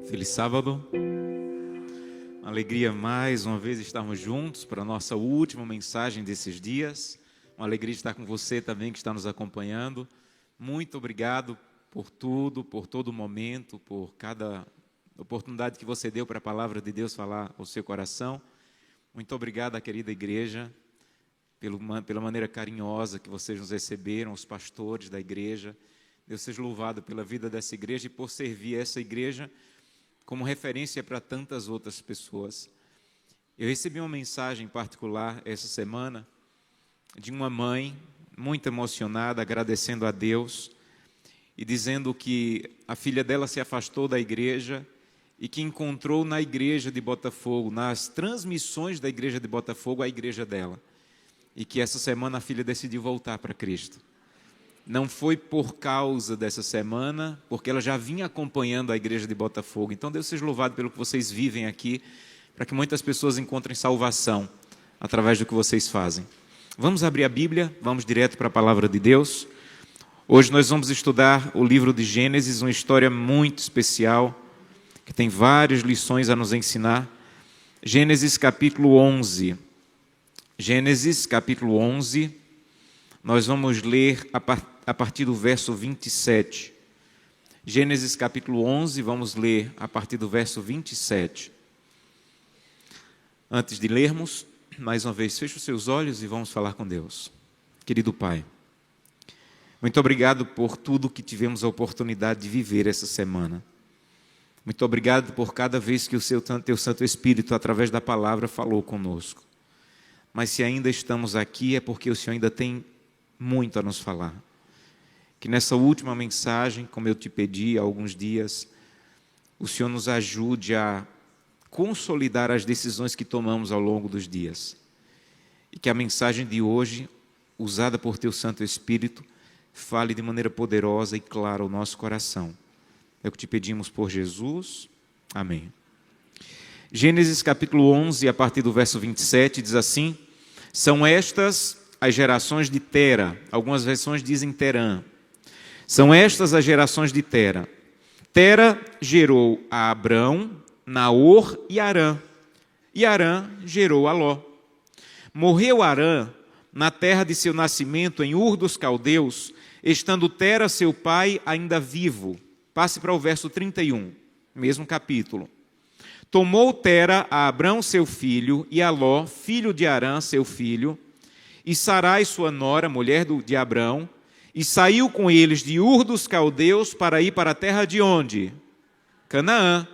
Feliz sábado. Uma alegria mais uma vez estarmos juntos para a nossa última mensagem desses dias. Uma alegria estar com você também que está nos acompanhando. Muito obrigado por tudo, por todo momento, por cada oportunidade que você deu para a palavra de Deus falar ao seu coração. Muito obrigado à querida igreja pela maneira carinhosa que vocês nos receberam, os pastores da igreja. Deus seja louvado pela vida dessa igreja e por servir essa igreja como referência para tantas outras pessoas. Eu recebi uma mensagem particular essa semana de uma mãe muito emocionada, agradecendo a Deus e dizendo que a filha dela se afastou da igreja e que encontrou na igreja de Botafogo, nas transmissões da igreja de Botafogo, a igreja dela. E que essa semana a filha decidiu voltar para Cristo. Não foi por causa dessa semana, porque ela já vinha acompanhando a igreja de Botafogo. Então, Deus seja louvado pelo que vocês vivem aqui, para que muitas pessoas encontrem salvação através do que vocês fazem. Vamos abrir a Bíblia, vamos direto para a palavra de Deus. Hoje nós vamos estudar o livro de Gênesis, uma história muito especial, que tem várias lições a nos ensinar. Gênesis capítulo 11. Gênesis capítulo 11, nós vamos ler a partir do verso 27. Gênesis capítulo 11, vamos ler a partir do verso 27. Antes de lermos, mais uma vez, feche os seus olhos e vamos falar com Deus. Querido Pai, muito obrigado por tudo que tivemos a oportunidade de viver essa semana. Muito obrigado por cada vez que o Teu Santo Espírito, através da palavra, falou conosco. Mas se ainda estamos aqui é porque o Senhor ainda tem muito a nos falar. Que nessa última mensagem, como eu te pedi há alguns dias, o Senhor nos ajude a consolidar as decisões que tomamos ao longo dos dias. E que a mensagem de hoje, usada por Teu Santo Espírito, fale de maneira poderosa e clara ao nosso coração. É o que te pedimos por Jesus. Amém. Gênesis capítulo 11, a partir do verso 27, diz assim: são estas as gerações de Tera. Algumas versões dizem Terã. São estas as gerações de Tera. Tera gerou a Abrão, Naor e Harã. E Harã gerou a Ló. Morreu Harã na terra de seu nascimento, em Ur dos Caldeus, estando Tera, seu pai, ainda vivo. Passe para o verso 31, mesmo capítulo. Tomou Tera a Abrão, seu filho, e a Ló, filho de Harã, seu filho, e Sarai, sua nora, mulher de Abrão, e saiu com eles de Ur dos Caldeus para ir para a terra de onde? Canaã.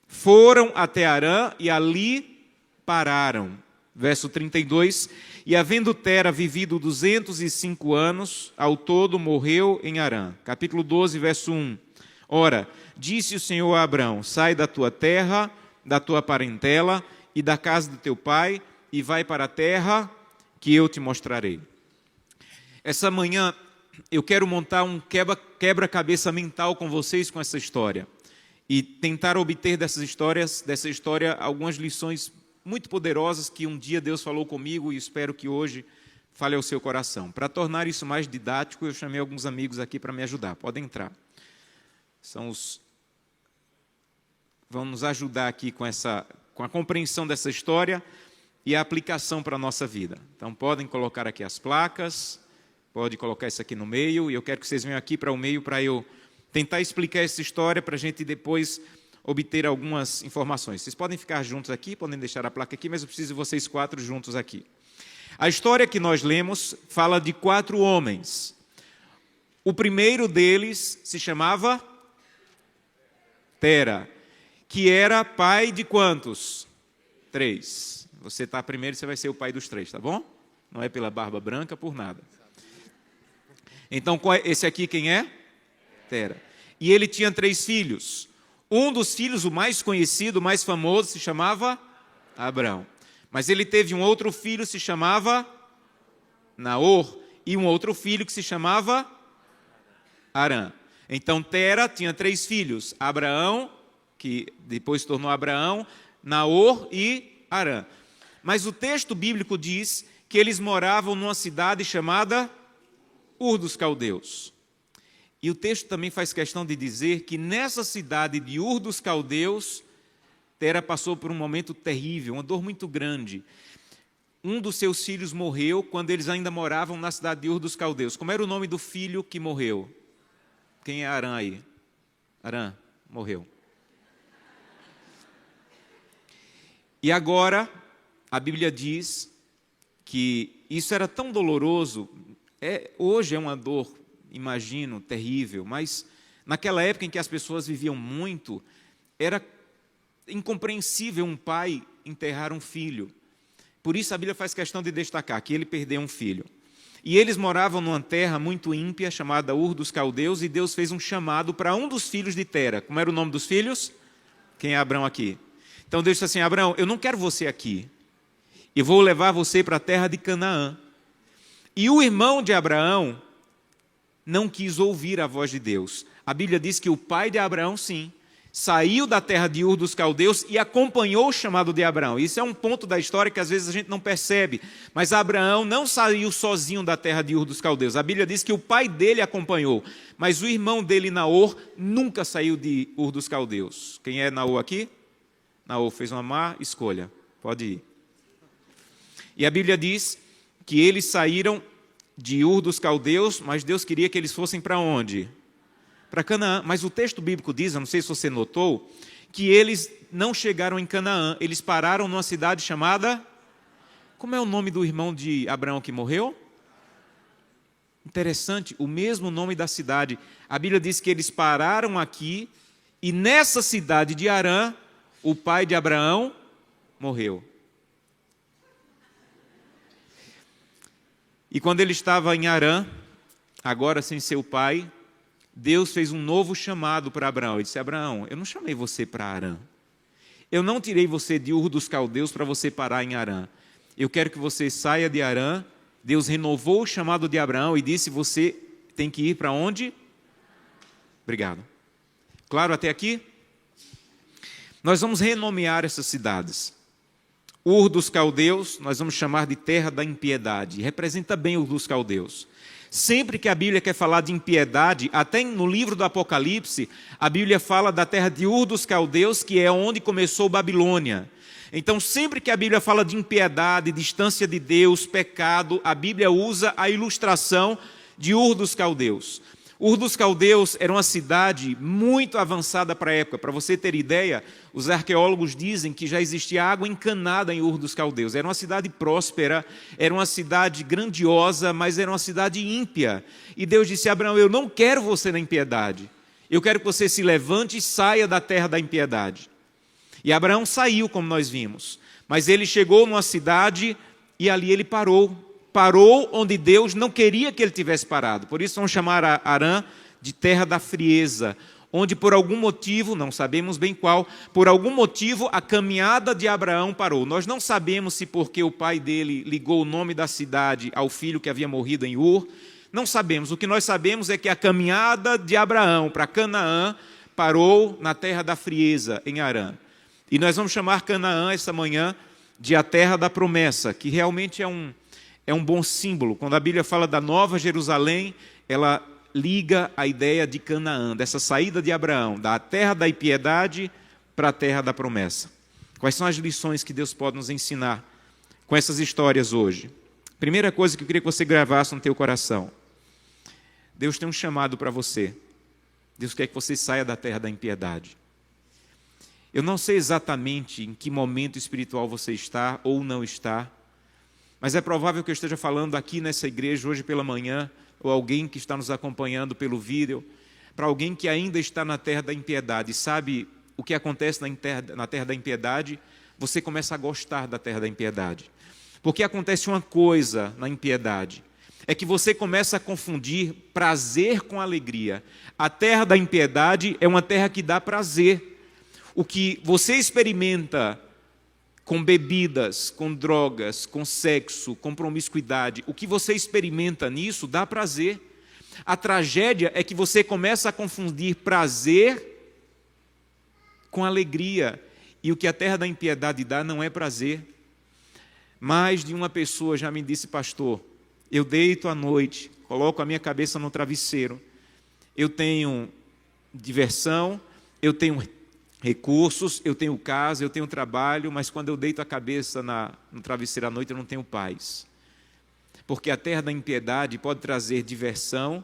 Foram até Harã e ali pararam. Verso 32, e havendo Tera vivido 205 anos, ao todo morreu em Harã. Capítulo 12, verso 1. Ora, disse o Senhor a Abrão: sai da tua terra, da tua parentela e da casa do teu pai, e vai para a terra que eu te mostrarei. Essa manhã eu quero montar um quebra-cabeça mental com vocês com essa história e tentar obter dessa história algumas lições muito poderosas que um dia Deus falou comigo e espero que hoje fale ao seu coração. Para tornar isso mais didático, eu chamei alguns amigos aqui para me ajudar. Podem entrar. Vão nos ajudar aqui com a compreensão dessa história e a aplicação para a nossa vida. Então, podem colocar aqui as placas, pode colocar isso aqui no meio, e eu quero que vocês venham aqui para o meio para eu tentar explicar essa história para a gente depois obter algumas informações. Vocês podem ficar juntos aqui, podem deixar a placa aqui, mas eu preciso de vocês 4 juntos aqui. A história que nós lemos fala de 4 homens. O primeiro deles se chamava Tera, que era pai de quantos? 3. Você está primeiro, você vai ser o pai dos 3, tá bom? Não é pela barba branca, por nada. Então, esse aqui quem é? Tera. E ele tinha 3 filhos. Um dos filhos, o mais conhecido, o mais famoso, se chamava Abrão. Mas ele teve um outro filho, se chamava Naor, e um outro filho que se chamava Harã. Então, Tera tinha 3 filhos, Abraão, que depois se tornou Abraão, Naor e Harã. Mas o texto bíblico diz que eles moravam numa cidade chamada Ur dos Caldeus. E o texto também faz questão de dizer que nessa cidade de Ur dos Caldeus, Tera passou por um momento terrível, uma dor muito grande. Um dos seus filhos morreu quando eles ainda moravam na cidade de Ur dos Caldeus. Como era o nome do filho que morreu? Quem é Arã aí? Arã morreu. E agora, a Bíblia diz que isso era tão doloroso, hoje é uma dor, imagino, terrível, mas naquela época em que as pessoas viviam muito, era incompreensível um pai enterrar um filho. Por isso a Bíblia faz questão de destacar que ele perdeu um filho. E eles moravam numa terra muito ímpia, chamada Ur dos Caldeus, e Deus fez um chamado para um dos filhos de Tera. Como era o nome dos filhos? Quem é Abrão aqui? Então Deus disse assim: Abrão, eu não quero você aqui. Eu vou levar você para a terra de Canaã. E o irmão de Abraão não quis ouvir a voz de Deus. A Bíblia diz que o pai de Abraão, sim, saiu da terra de Ur dos Caldeus e acompanhou o chamado de Abraão. Isso é um ponto da história que às vezes a gente não percebe. Mas Abraão não saiu sozinho da terra de Ur dos Caldeus. A Bíblia diz que o pai dele acompanhou. Mas o irmão dele, Naor, nunca saiu de Ur dos Caldeus. Quem é Naor aqui? Naor fez uma má escolha. Pode ir. E a Bíblia diz que eles saíram de Ur dos Caldeus, mas Deus queria que eles fossem para onde? Para Canaã. Mas o texto bíblico diz, eu não sei se você notou, que eles não chegaram em Canaã, eles pararam numa cidade chamada... Como é o nome do irmão de Abraão que morreu? Interessante, o mesmo nome da cidade. A Bíblia diz que eles pararam aqui, e nessa cidade de Harã, o pai de Abraão morreu. E quando ele estava em Harã, agora sem seu pai, Deus fez um novo chamado para Abraão. Ele disse: Abraão, eu não chamei você para Harã. Eu não tirei você de Ur dos Caldeus para você parar em Harã. Eu quero que você saia de Harã. Deus renovou o chamado de Abraão e disse: você tem que ir para onde? Obrigado. Claro até aqui? Nós vamos renomear essas cidades. Ur dos Caldeus, nós vamos chamar de terra da impiedade. Representa bem Ur dos Caldeus. Sempre que a Bíblia quer falar de impiedade, até no livro do Apocalipse, a Bíblia fala da terra de Ur dos Caldeus, que é onde começou Babilônia. Então, sempre que a Bíblia fala de impiedade, distância de Deus, pecado, a Bíblia usa a ilustração de Ur dos Caldeus. Ur dos Caldeus era uma cidade muito avançada para a época. Para você ter ideia, os arqueólogos dizem que já existia água encanada em Ur dos Caldeus. Era uma cidade próspera, era uma cidade grandiosa, mas era uma cidade ímpia. E Deus disse: Abraão, eu não quero você na impiedade. Eu quero que você se levante e saia da terra da impiedade. E Abraão saiu, como nós vimos. Mas ele chegou numa cidade e ali ele parou. Parou onde Deus não queria que ele tivesse parado. Por isso vamos chamar Harã de terra da frieza, onde por algum motivo, não sabemos bem qual, por algum motivo a caminhada de Abraão parou. Nós não sabemos se porque o pai dele ligou o nome da cidade ao filho que havia morrido em Ur. Não sabemos. O que nós sabemos é que a caminhada de Abraão para Canaã parou na terra da frieza, em Harã. E nós vamos chamar Canaã essa manhã de a terra da promessa, que realmente é um bom símbolo. Quando a Bíblia fala da Nova Jerusalém, ela liga a ideia de Canaã, dessa saída de Abraão, da terra da impiedade para a terra da promessa. Quais são as lições que Deus pode nos ensinar com essas histórias hoje? Primeira coisa que eu queria que você gravasse no teu coração: Deus tem um chamado para você. Deus quer que você saia da terra da impiedade. Eu não sei exatamente em que momento espiritual você está ou não está, mas é provável que eu esteja falando aqui nessa igreja hoje pela manhã, ou alguém que está nos acompanhando pelo vídeo, para alguém que ainda está na terra da impiedade. Sabe o que acontece na terra da impiedade? Você começa a gostar da terra da impiedade. Porque acontece uma coisa na impiedade, é que você começa a confundir prazer com alegria. A terra da impiedade é uma terra que dá prazer. O que você experimenta com bebidas, com drogas, com sexo, com promiscuidade, o que você experimenta nisso dá prazer. A tragédia é que você começa a confundir prazer com alegria. E o que a terra da impiedade dá não é prazer. Mais de uma pessoa já me disse: pastor, eu deito à noite coloco a minha cabeça no travesseiro, eu tenho diversão, eu tenho recursos, eu tenho casa, eu tenho trabalho, mas quando eu deito a cabeça no travesseiro à noite, eu não tenho paz. Porque a terra da impiedade pode trazer diversão,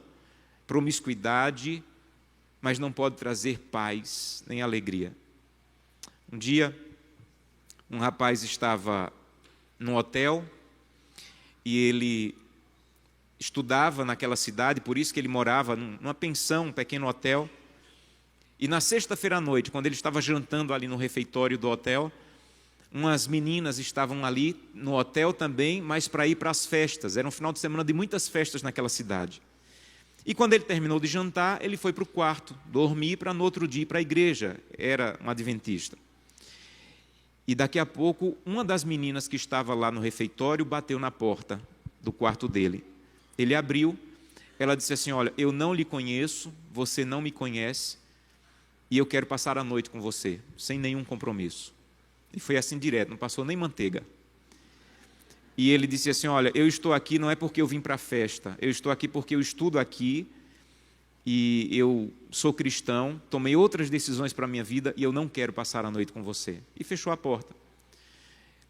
promiscuidade, mas não pode trazer paz nem alegria. Um dia, um rapaz estava num hotel e ele estudava naquela cidade, por isso que ele morava numa pensão, um pequeno hotel. E na sexta-feira à noite, quando ele estava jantando ali no refeitório do hotel, umas meninas estavam ali no hotel também, mas para ir para as festas. Era um final de semana de muitas festas naquela cidade. E quando ele terminou de jantar, ele foi para o quarto, dormir para no outro dia ir para a igreja. Era um adventista. E daqui a pouco, uma das meninas que estava lá no refeitório bateu na porta do quarto dele. Ele abriu, ela disse assim: olha, eu não lhe conheço, você não me conhece, e eu quero passar a noite com você, sem nenhum compromisso. E foi assim direto, não passou nem manteiga. E ele disse assim: olha, eu estou aqui não é porque eu vim para a festa, eu estou aqui porque eu estudo aqui, e eu sou cristão, tomei outras decisões para a minha vida, e eu não quero passar a noite com você. E fechou a porta.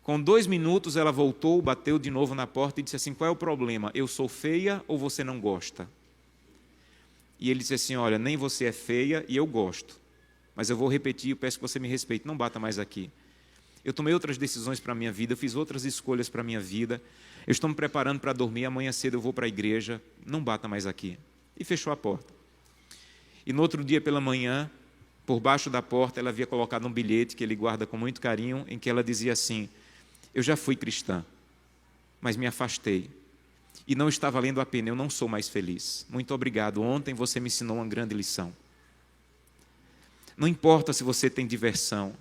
Com 2 minutos ela voltou, bateu de novo na porta e disse assim: qual é o problema? Eu sou feia ou você não gosta? E ele disse assim: olha, nem você é feia e eu gosto, mas eu vou repetir, eu peço que você me respeite, não bata mais aqui. Eu tomei outras decisões para a minha vida, eu fiz outras escolhas para a minha vida, eu estou me preparando para dormir, amanhã cedo eu vou para a igreja, não bata mais aqui. E fechou a porta. E no outro dia pela manhã, por baixo da porta, ela havia colocado um bilhete que ele guarda com muito carinho, em que ela dizia assim: eu já fui cristã, mas me afastei. E não está valendo a pena, eu não sou mais feliz. Muito obrigado, ontem você me ensinou uma grande lição. Não importa se você tem diversão,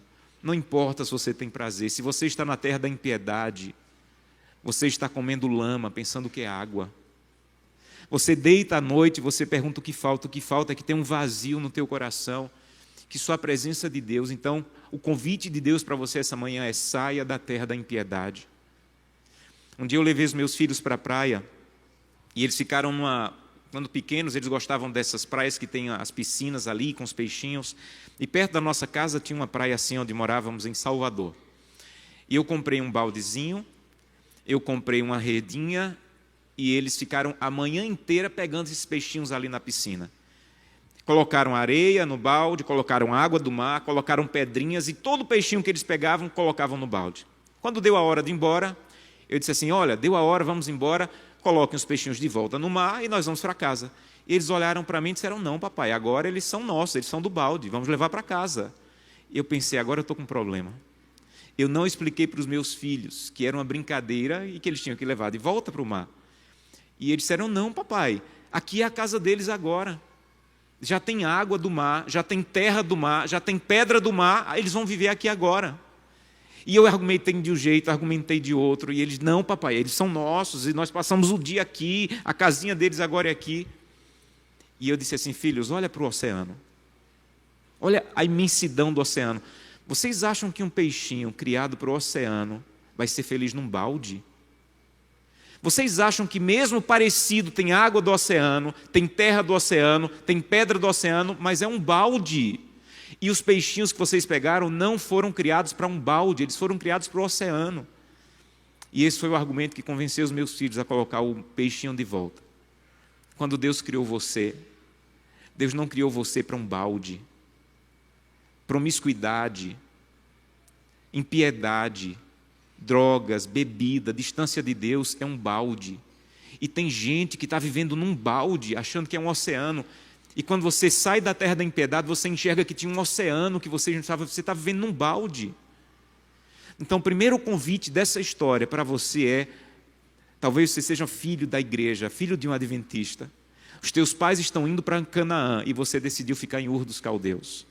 não importa se você tem prazer, se você está na terra da impiedade, você está comendo lama, pensando que é água. Você deita à noite, você pergunta o que falta é que tem um vazio no teu coração, que só a presença de Deus. Então, o convite de Deus para você essa manhã é: saia da terra da impiedade. Um dia eu levei os meus filhos para a praia, e eles ficaram quando pequenos, eles gostavam dessas praias que tem as piscinas ali, com os peixinhos, e perto da nossa casa tinha uma praia assim, onde morávamos em Salvador. E eu comprei um baldezinho, eu comprei uma redinha, e eles ficaram a manhã inteira pegando esses peixinhos ali na piscina. Colocaram areia no balde, colocaram água do mar, colocaram pedrinhas, e todo peixinho que eles pegavam, colocavam no balde. Quando deu a hora de ir embora, eu disse assim: olha, deu a hora, vamos embora, coloquem os peixinhos de volta no mar e nós vamos para casa. E eles olharam para mim e disseram: não, papai, agora eles são nossos, eles são do balde, vamos levar para casa. E eu pensei: agora eu estou com um problema. Eu não expliquei para os meus filhos que era uma brincadeira e que eles tinham que levar de volta para o mar. E eles disseram: não, papai, aqui é a casa deles agora. Já tem água do mar, já tem terra do mar, já tem pedra do mar, eles vão viver aqui agora. E eu argumentei de um jeito, argumentei de outro, e eles: não, papai, eles são nossos, e nós passamos o dia aqui, a casinha deles agora é aqui. E eu disse assim: filhos, olha para o oceano, olha a imensidão do oceano. Vocês acham que um peixinho criado para o oceano vai ser feliz num balde? Vocês acham que mesmo parecido, tem água do oceano, tem terra do oceano, tem pedra do oceano, mas é um balde? E os peixinhos que vocês pegaram não foram criados para um balde, eles foram criados para o oceano. E esse foi o argumento que convenceu os meus filhos a colocar o peixinho de volta. Quando Deus criou você, Deus não criou você para um balde. Promiscuidade, impiedade, drogas, bebida, distância de Deus é um balde. E tem gente que está vivendo num balde, achando que é um oceano. E quando você sai da terra da impiedade, você enxerga que tinha um oceano que você está vivendo num balde. Então, o primeiro convite dessa história para você é: talvez você seja filho da igreja, filho de um adventista. Os teus pais estão indo para Canaã e você decidiu ficar em Ur dos Caldeus.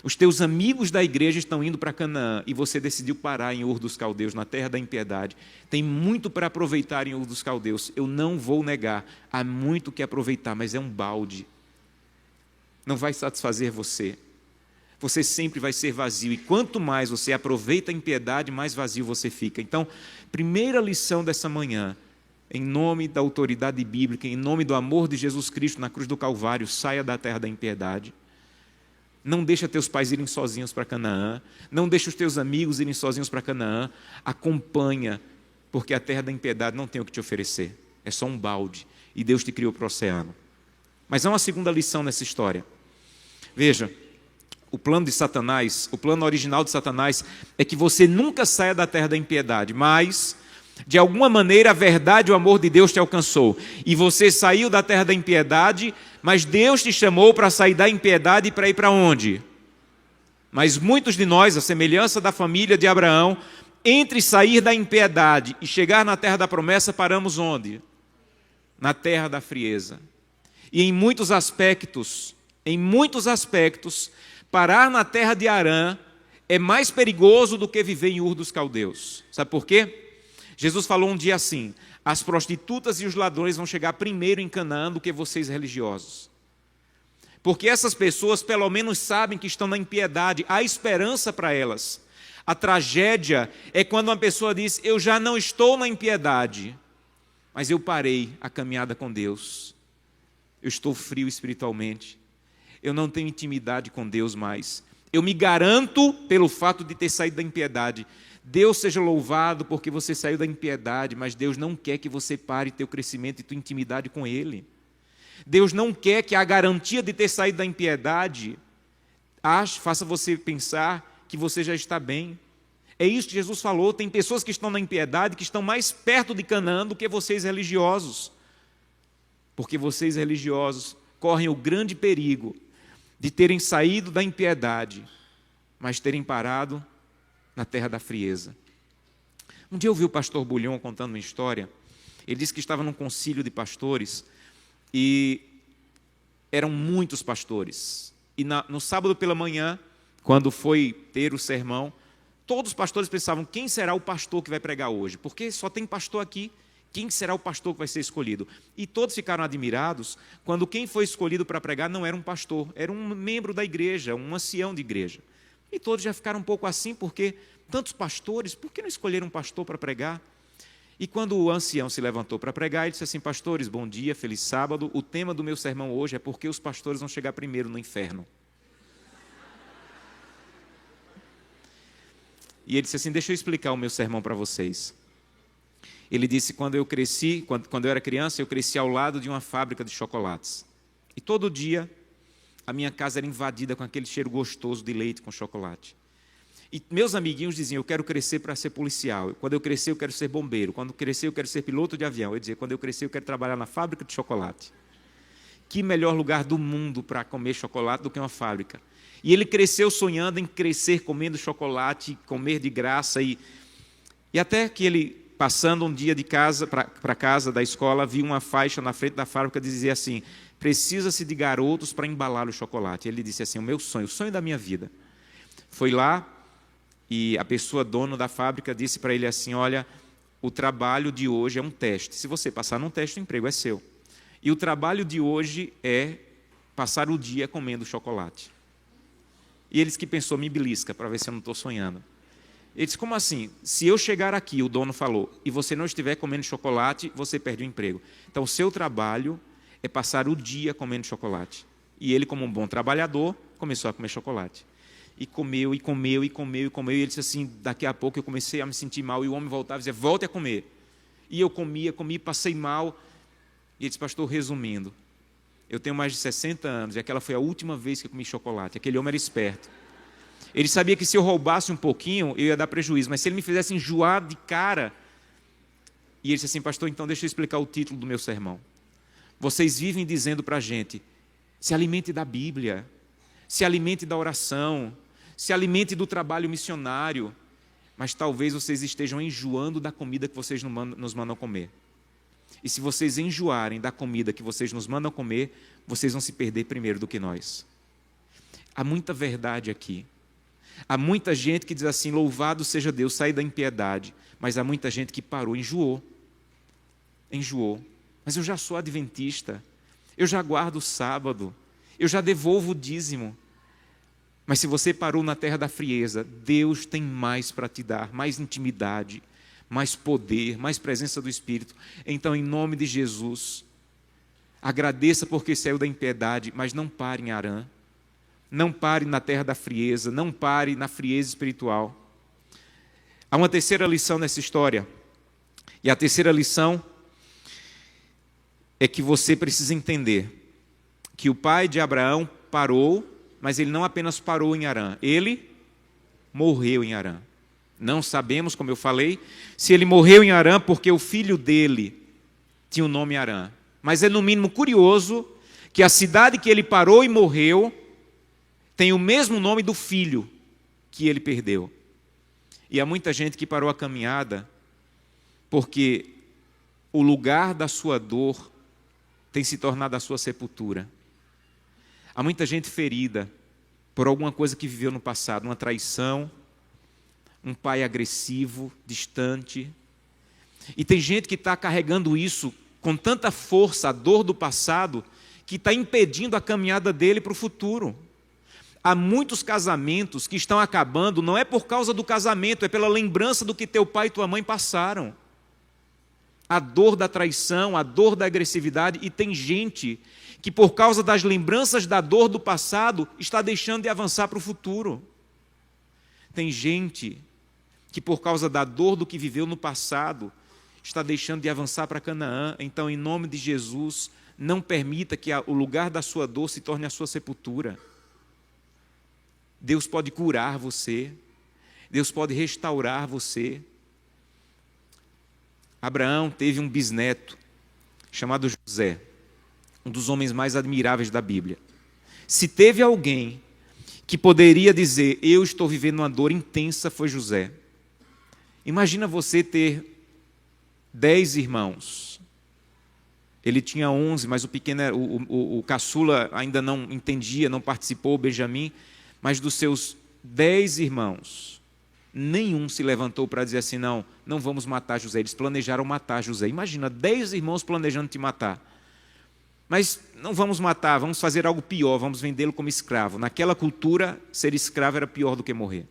Os teus amigos da igreja estão indo para Canaã e você decidiu parar em Ur dos Caldeus, na terra da impiedade. Tem muito para aproveitar em Ur dos Caldeus, eu não vou negar, há muito que aproveitar, mas é um balde. Não vai satisfazer você. Você sempre vai ser vazio, e quanto mais você aproveita a impiedade, mais vazio você fica. Então, primeira lição dessa manhã: em nome da autoridade bíblica, em nome do amor de Jesus Cristo na cruz do Calvário, saia da terra da impiedade. Não deixa teus pais irem sozinhos para Canaã. Não deixa os teus amigos irem sozinhos para Canaã. Acompanha, porque a terra da impiedade não tem o que te oferecer. É só um balde. E Deus te criou para o oceano. Mas há uma segunda lição nessa história. Veja, o plano de Satanás, o plano original de Satanás é que você nunca saia da terra da impiedade, mas, de alguma maneira, a verdade e o amor de Deus te alcançou. E você saiu da terra da impiedade, mas Deus te chamou para sair da impiedade e para ir para onde? Mas muitos de nós, a semelhança da família de Abraão, entre sair da impiedade e chegar na terra da promessa, paramos onde? Na terra da frieza. E em muitos aspectos, parar na terra de Harã é mais perigoso do que viver em Ur dos Caldeus. Sabe por quê? Jesus falou um dia assim: as prostitutas e os ladrões vão chegar primeiro em Canaã do que vocês religiosos. Porque essas pessoas pelo menos sabem que estão na impiedade, há esperança para elas. A tragédia é quando uma pessoa diz: eu já não estou na impiedade, mas eu parei a caminhada com Deus. Eu estou frio espiritualmente. Eu não tenho intimidade com Deus mais. Eu me garanto pelo fato de ter saído da impiedade. Deus seja louvado porque você saiu da impiedade, mas Deus não quer que você pare teu crescimento e tua intimidade com Ele. Deus não quer que a garantia de ter saído da impiedade faça você pensar que você já está bem. É isso que Jesus falou. Tem pessoas que estão na impiedade, que estão mais perto de Canaã do que vocês religiosos. Porque vocês religiosos correm o grande perigo de terem saído da impiedade, mas terem parado na terra da frieza. Um dia eu ouvi o pastor Bulhão contando uma história. Ele disse que estava num concílio de pastores e eram muitos pastores. E no sábado pela manhã, quando foi ter o sermão, todos os pastores pensavam: quem será o pastor que vai pregar hoje? Porque só tem pastor aqui. Quem será o pastor que vai ser escolhido? E todos ficaram admirados quando quem foi escolhido para pregar não era um pastor, era um membro da igreja, um ancião de igreja. E todos já ficaram um pouco assim, porque tantos pastores, por que não escolheram um pastor para pregar? E quando o ancião se levantou para pregar, ele disse assim: pastores, bom dia, feliz sábado. O tema do meu sermão hoje é porque os pastores vão chegar primeiro no inferno. E ele disse assim: deixa eu explicar o meu sermão para vocês. Ele disse: quando eu era criança, eu cresci ao lado de uma fábrica de chocolates. E todo dia a minha casa era invadida com aquele cheiro gostoso de leite com chocolate. E meus amiguinhos diziam: eu quero crescer para ser policial. Quando eu crescer, eu quero ser bombeiro. Quando eu crescer, eu quero ser piloto de avião. Eu dizia: quando eu crescer, eu quero trabalhar na fábrica de chocolate. Que melhor lugar do mundo para comer chocolate do que uma fábrica? E ele cresceu sonhando em crescer comendo chocolate, comer de graça. E até que ele, passando um dia de casa para casa da escola, viu uma faixa na frente da fábrica que dizia assim: precisa-se de garotos para embalar o chocolate. Ele disse assim: o sonho da minha vida. Foi lá e a pessoa dona da fábrica disse para ele assim: olha, o trabalho de hoje é um teste. Se você passar num teste, o emprego é seu. E o trabalho de hoje é passar o dia comendo chocolate. E ele disse que pensou: me belisca para ver se eu não estou sonhando. Ele disse: como assim? Se eu chegar aqui, o dono falou, e você não estiver comendo chocolate, você perde o emprego. Então, o seu trabalho é passar o dia comendo chocolate. E ele, como um bom trabalhador, começou a comer chocolate. E comeu, e comeu, e comeu, e comeu. E ele disse assim: daqui a pouco eu comecei a me sentir mal. E o homem voltava e dizia: volte a comer. E eu comia, passei mal. E ele disse: pastor, resumindo, eu tenho mais de 60 anos, e aquela foi a última vez que eu comi chocolate. Aquele homem era esperto. Ele sabia que se eu roubasse um pouquinho, eu ia dar prejuízo. Mas se ele me fizesse enjoar de cara... E ele disse assim: pastor, então deixa eu explicar o título do meu sermão. Vocês vivem dizendo para a gente: se alimente da Bíblia, se alimente da oração, se alimente do trabalho missionário. Mas talvez vocês estejam enjoando da comida que vocês nos mandam comer. E se vocês enjoarem da comida que vocês nos mandam comer, vocês vão se perder primeiro do que nós. Há muita verdade aqui. Há muita gente que diz assim: louvado seja Deus, saí da impiedade. Mas há muita gente que parou, enjoou. Mas eu já sou adventista, eu já guardo o sábado, eu já devolvo o dízimo. Mas se você parou na terra da frieza, Deus tem mais para te dar, mais intimidade, mais poder, mais presença do Espírito. Então, em nome de Jesus, agradeça porque saiu da impiedade, mas não pare em Harã. Não pare na terra da frieza, não pare na frieza espiritual. Há uma terceira lição nessa história. E a terceira lição é que você precisa entender que o pai de Abraão parou, mas ele não apenas parou em Harã, ele morreu em Harã. Não sabemos, como eu falei, se ele morreu em Harã porque o filho dele tinha o nome Harã. Mas é no mínimo curioso que a cidade que ele parou e morreu tem o mesmo nome do filho que ele perdeu. E há muita gente que parou a caminhada porque o lugar da sua dor tem se tornado a sua sepultura. Há muita gente ferida por alguma coisa que viveu no passado, uma traição, um pai agressivo, distante. E tem gente que está carregando isso com tanta força, a dor do passado, que está impedindo a caminhada dele para o futuro. Há muitos casamentos que estão acabando, não é por causa do casamento, é pela lembrança do que teu pai e tua mãe passaram. A dor da traição, a dor da agressividade, e tem gente que por causa das lembranças da dor do passado, está deixando de avançar para o futuro. Tem gente que por causa da dor do que viveu no passado, está deixando de avançar para Canaã. Então, em nome de Jesus, não permita que o lugar da sua dor se torne a sua sepultura. Deus pode curar você, Deus pode restaurar você. Abraão teve um bisneto chamado José, um dos homens mais admiráveis da Bíblia. Se teve alguém que poderia dizer, eu estou vivendo uma dor intensa, foi José. Imagina você ter 10 irmãos. Ele tinha 11, mas o pequeno, o caçula ainda não entendia, não participou, Benjamim. Mas dos seus 10 irmãos, nenhum se levantou para dizer assim, não vamos matar José. Eles planejaram matar José. Imagina, 10 irmãos planejando te matar. Mas não vamos matar, vamos fazer algo pior, vamos vendê-lo como escravo. Naquela cultura, ser escravo era pior do que morrer.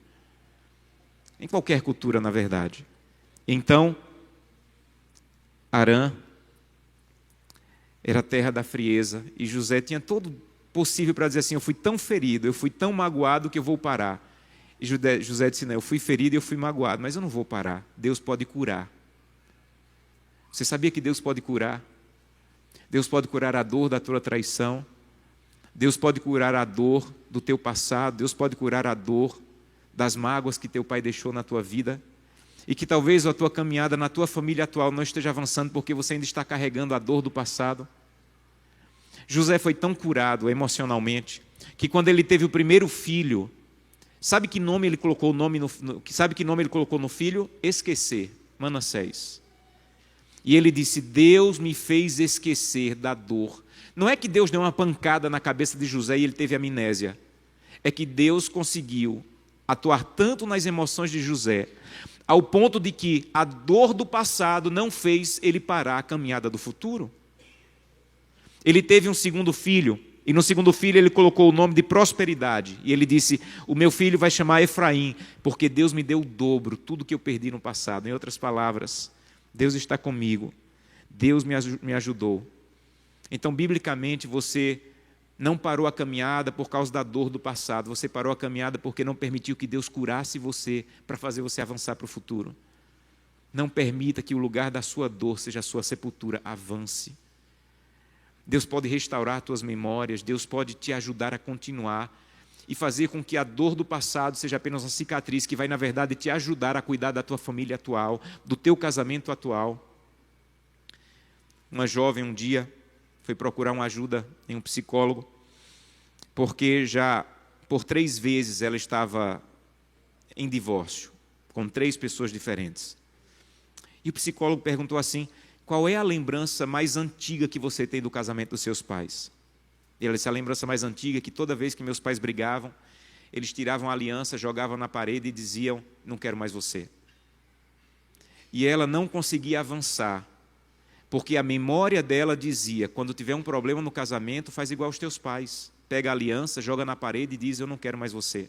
Em qualquer cultura, na verdade. Então, Harã era a terra da frieza, e José tinha todo possível para dizer assim, eu fui tão ferido, eu fui tão magoado que eu vou parar. E José disse, não, eu fui ferido e eu fui magoado, mas eu não vou parar, Deus pode curar. Você sabia que Deus pode curar? Deus pode curar a dor da tua traição, Deus pode curar a dor do teu passado, Deus pode curar a dor das mágoas que teu pai deixou na tua vida, e que talvez a tua caminhada na tua família atual não esteja avançando porque você ainda está carregando a dor do passado. José foi tão curado emocionalmente que quando ele teve o primeiro filho, sabe que nome ele colocou no filho? Esquecer, Manassés. E ele disse, Deus me fez esquecer da dor. Não é que Deus deu uma pancada na cabeça de José e ele teve amnésia. É que Deus conseguiu atuar tanto nas emoções de José, ao ponto de que a dor do passado não fez ele parar a caminhada do futuro. Ele teve um segundo filho, e no segundo filho ele colocou o nome de prosperidade. E ele disse, o meu filho vai chamar Efraim, porque Deus me deu o dobro, tudo que eu perdi no passado. Em outras palavras, Deus está comigo, Deus me ajudou. Então, biblicamente, você não parou a caminhada por causa da dor do passado, você parou a caminhada porque não permitiu que Deus curasse você para fazer você avançar para o futuro. Não permita que o lugar da sua dor seja a sua sepultura, avance. Deus pode restaurar tuas memórias, Deus pode te ajudar a continuar e fazer com que a dor do passado seja apenas uma cicatriz que vai, na verdade, te ajudar a cuidar da tua família atual, do teu casamento atual. Uma jovem um dia foi procurar uma ajuda em um psicólogo, porque já por 3 vezes ela estava em divórcio, com 3 pessoas diferentes. E o psicólogo perguntou assim, qual é a lembrança mais antiga que você tem do casamento dos seus pais? E ela disse, a lembrança mais antiga é que toda vez que meus pais brigavam, eles tiravam a aliança, jogavam na parede e diziam, não quero mais você. E ela não conseguia avançar, porque a memória dela dizia, quando tiver um problema no casamento, faz igual aos teus pais. Pega a aliança, joga na parede e diz, eu não quero mais você.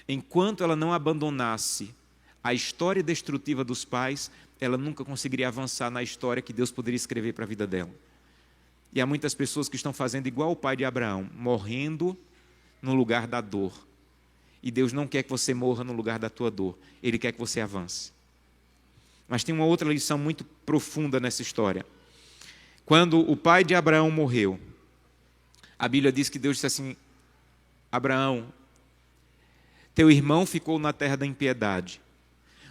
Enquanto ela não abandonasse a história destrutiva dos pais, ela nunca conseguiria avançar na história que Deus poderia escrever para a vida dela. E há muitas pessoas que estão fazendo igual o pai de Abraão, morrendo no lugar da dor. E Deus não quer que você morra no lugar da tua dor, Ele quer que você avance. Mas tem uma outra lição muito profunda nessa história. Quando o pai de Abraão morreu, a Bíblia diz que Deus disse assim: Abraão, teu irmão ficou na terra da impiedade,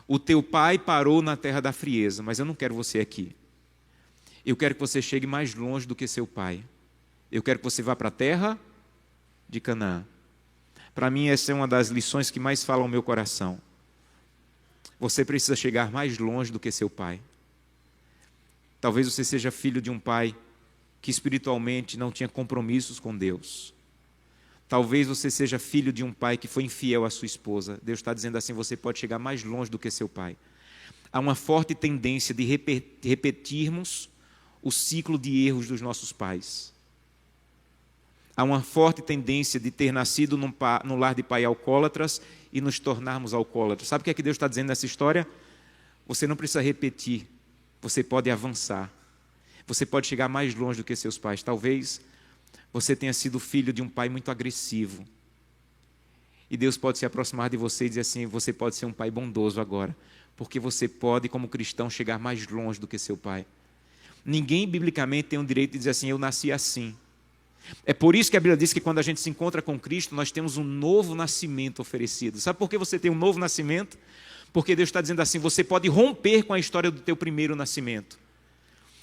o teu pai parou na terra da frieza, mas eu não quero você aqui. Eu quero que você chegue mais longe do que seu pai. Eu quero que você vá para a terra de Canaã. Para mim, essa é uma das lições que mais falam ao meu coração. Você precisa chegar mais longe do que seu pai. Talvez você seja filho de um pai que espiritualmente não tinha compromissos com Deus. Talvez você seja filho de um pai que foi infiel à sua esposa. Deus está dizendo assim: você pode chegar mais longe do que seu pai. Há uma forte tendência de repetirmos o ciclo de erros dos nossos pais. Há uma forte tendência de ter nascido num lar de pai alcoólatras e nos tornarmos alcoólatras. Sabe o que é que Deus está dizendo nessa história? Você não precisa repetir, você pode avançar. Você pode chegar mais longe do que seus pais. Talvez você tenha sido filho de um pai muito agressivo. E Deus pode se aproximar de você e dizer assim: você pode ser um pai bondoso agora, porque você pode, como cristão, chegar mais longe do que seu pai. Ninguém, biblicamente, tem o direito de dizer assim: eu nasci assim. É por isso que a Bíblia diz que quando a gente se encontra com Cristo, nós temos um novo nascimento oferecido. Sabe por que você tem um novo nascimento? Porque Deus está dizendo assim: você pode romper com a história do teu primeiro nascimento.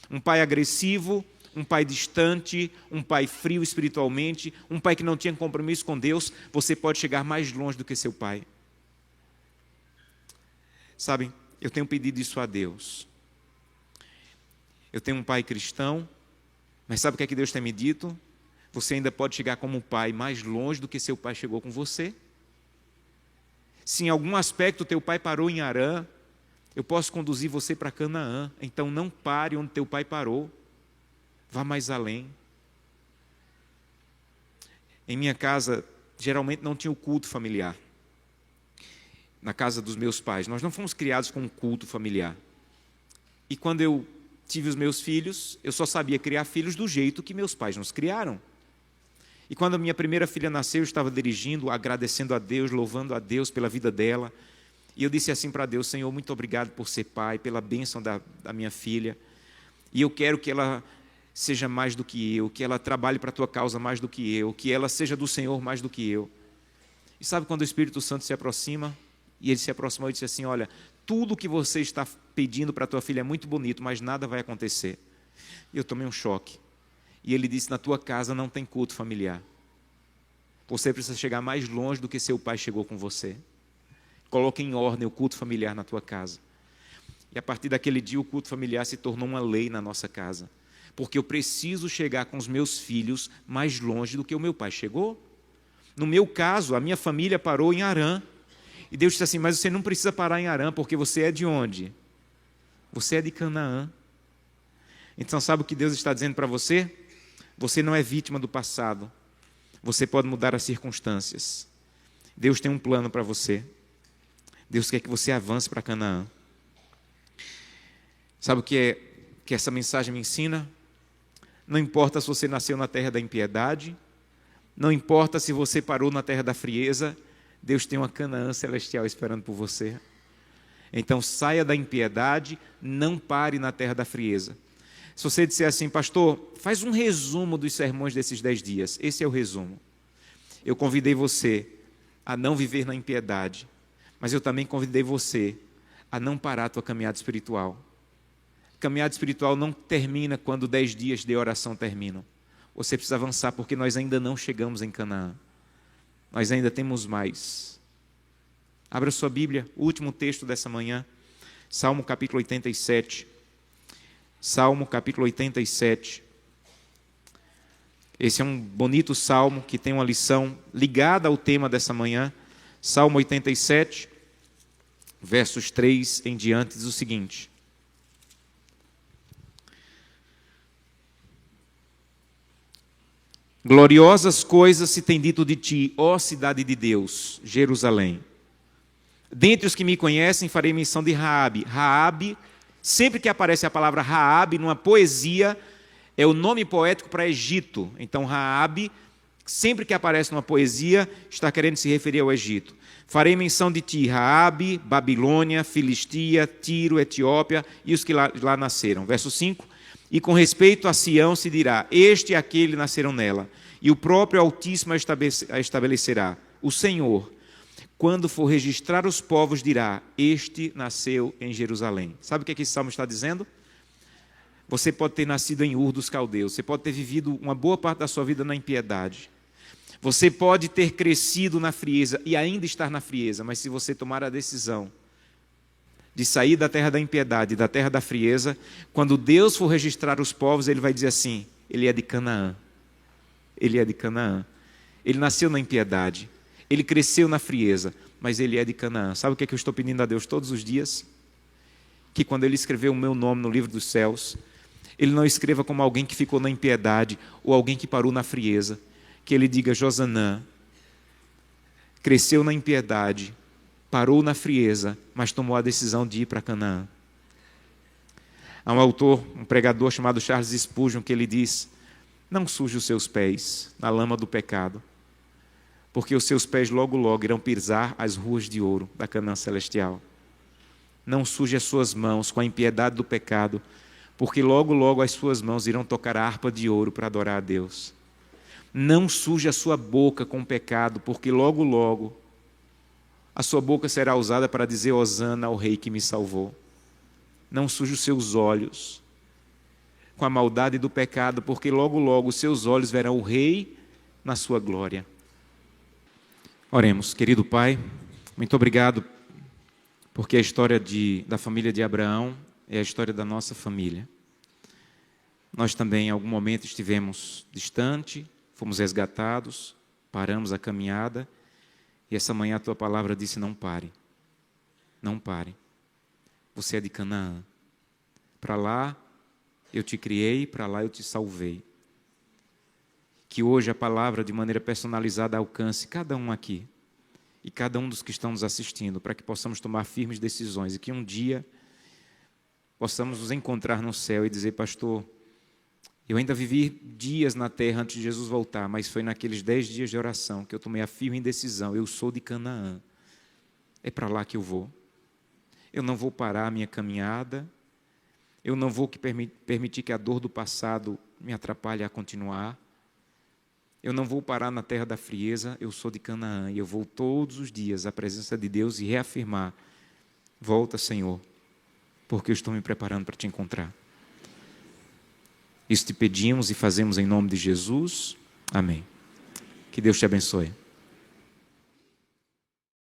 Um pai agressivo, um pai distante, um pai frio espiritualmente, um pai que não tinha compromisso com Deus, você pode chegar mais longe do que seu pai. Sabem, eu tenho pedido isso a Deus. Eu tenho um pai cristão, mas sabe o que é que Deus tem me dito? Você ainda pode chegar como pai mais longe do que seu pai chegou com você. Se em algum aspecto teu pai parou em Harã, eu posso conduzir você para Canaã. Então não pare onde teu pai parou. Vá mais além. Em minha casa, geralmente não tinha o culto familiar. Na casa dos meus pais, nós não fomos criados com um culto familiar. E quando eu tive os meus filhos, eu só sabia criar filhos do jeito que meus pais nos criaram. E quando a minha primeira filha nasceu, eu estava dirigindo, agradecendo a Deus, louvando a Deus pela vida dela. E eu disse assim para Deus: Senhor, muito obrigado por ser pai, pela bênção da minha filha. E eu quero que ela seja mais do que eu, que ela trabalhe para a tua causa mais do que eu, que ela seja do Senhor mais do que eu. E sabe quando o Espírito Santo se aproxima? E ele se aproximou e disse assim: olha, tudo que você está pedindo para a tua filha é muito bonito, mas nada vai acontecer. E eu tomei um choque. E ele disse: na tua casa não tem culto familiar. Você precisa chegar mais longe do que seu pai chegou com você. Coloque em ordem o culto familiar na tua casa. E a partir daquele dia o culto familiar se tornou uma lei na nossa casa. Porque eu preciso chegar com os meus filhos mais longe do que o meu pai chegou. No meu caso, a minha família parou em Harã. E Deus disse assim: mas você não precisa parar em Harã, porque você é de onde? Você é de Canaã. Então sabe o que Deus está dizendo para você? Você não é vítima do passado. Você pode mudar as circunstâncias. Deus tem um plano para você. Deus quer que você avance para Canaã. Sabe o que essa mensagem me ensina? Não importa se você nasceu na terra da impiedade, não importa se você parou na terra da frieza, Deus tem uma Canaã celestial esperando por você. Então saia da impiedade, não pare na terra da frieza. Se você disser assim: pastor, faz um resumo dos sermões desses 10 dias. Esse é o resumo. Eu convidei você a não viver na impiedade, mas eu também convidei você a não parar a tua caminhada espiritual. A caminhada espiritual não termina quando 10 dias de oração terminam. Você precisa avançar, porque nós ainda não chegamos em Canaã. Nós ainda temos mais. Abra sua Bíblia, o último texto dessa manhã, Salmo capítulo 87. Salmo capítulo 87. Esse é um bonito salmo que tem uma lição ligada ao tema dessa manhã. Salmo 87, versos 3 em diante, diz o seguinte: gloriosas coisas se tem dito de ti, ó cidade de Deus, Jerusalém. Dentre os que me conhecem farei menção de Raabe. Raabe Sempre que aparece a palavra Raabe numa poesia, é o nome poético para Egito. Então, Raabe, sempre que aparece numa poesia, está querendo se referir ao Egito. Farei menção de ti, Raabe, Babilônia, Filistia, Tiro, Etiópia e os que lá nasceram. Verso 5. E com respeito a Sião se dirá, este e aquele nasceram nela, e o próprio Altíssimo a estabelecerá. O Senhor, quando for registrar os povos, dirá, este nasceu em Jerusalém. Sabe o que esse salmo está dizendo? Você pode ter nascido em Ur dos Caldeus, você pode ter vivido uma boa parte da sua vida na impiedade. Você pode ter crescido na frieza e ainda estar na frieza, mas se você tomar a decisão de sair da terra da impiedade, da terra da frieza, quando Deus for registrar os povos, Ele vai dizer assim, ele é de Canaã. Ele é de Canaã. Ele nasceu na impiedade. Ele cresceu na frieza, mas ele é de Canaã. Sabe o que eu estou pedindo a Deus todos os dias? Que quando Ele escreveu o meu nome no livro dos céus, Ele não escreva como alguém que ficou na impiedade ou alguém que parou na frieza. Que Ele diga, Josanã, cresceu na impiedade, parou na frieza, mas tomou a decisão de ir para Canaã. Há um autor, um pregador chamado Charles Spurgeon, que ele diz, não suje os seus pés na lama do pecado, porque os seus pés logo logo irão pisar as ruas de ouro da Canaã celestial. Não suje as suas mãos com a impiedade do pecado, porque logo logo as suas mãos irão tocar a harpa de ouro para adorar a Deus. Não suje a sua boca com o pecado, porque logo logo a sua boca será usada para dizer Hosana ao Rei que me salvou. Não suje os seus olhos com a maldade do pecado, porque logo logo os seus olhos verão o Rei na sua glória. Oremos, querido Pai, muito obrigado, porque a história da família de Abraão é a história da nossa família. Nós também em algum momento estivemos distante, fomos resgatados, paramos a caminhada, e essa manhã a Tua palavra disse, não pare, não pare, você é de Canaã, para lá eu te criei, para lá eu te salvei. Que hoje a palavra de maneira personalizada alcance cada um aqui, e cada um dos que estão nos assistindo, para que possamos tomar firmes decisões, e que um dia possamos nos encontrar no céu e dizer, pastor, eu ainda vivi dias na terra antes de Jesus voltar, mas foi naqueles 10 dias de oração que eu tomei a firme decisão, eu sou de Canaã, é para lá que eu vou. Eu não vou parar a minha caminhada, eu não vou permitir que a dor do passado me atrapalhe a continuar, eu não vou parar na terra da frieza, eu sou de Canaã, e eu vou todos os dias à presença de Deus e reafirmar, volta Senhor, porque eu estou me preparando para te encontrar. Isso te pedimos e fazemos em nome de Jesus. Amém. Que Deus te abençoe.